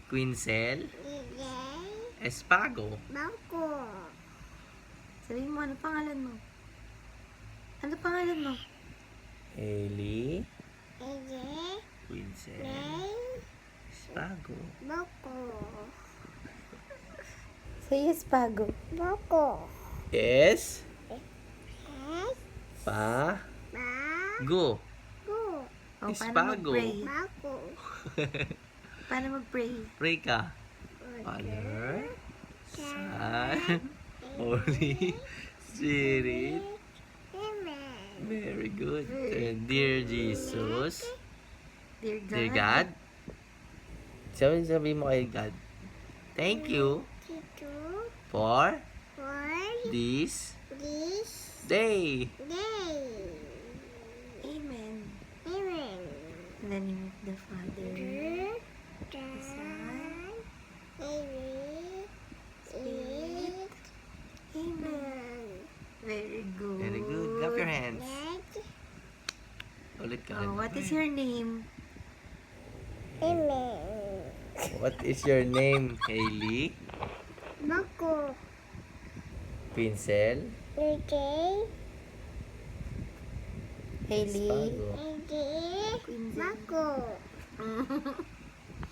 Quincel. Ije. Espago. Bangko. Sabihin mo, ano pangalan mo? Ano pangalan mo? Hailey. Ije. Quincel. Lay. Espago. Bangko. Say Espago. Bangko. Es. Es. Pa. Ba. Go. Go. O, paano Espago. mag-pray? Bangko. Paano mag-pray? Pray ka. Father, Son, Holy Spirit. Amen. Very good. And dear Jesus, Dear God. dear God, sabi mo kay God, thank you Tito. for For this this day. day. Amen. Amen. In the name of the Father, The Son, Holy Spirit. Amen. Very good. Very good. Clap your hands. Ulit ka. Oh, what is your name? Amen. What is your name, Hailey? Bako. Pincel? Okay. Hailey. Espago. Okay. Quinzel. Bako.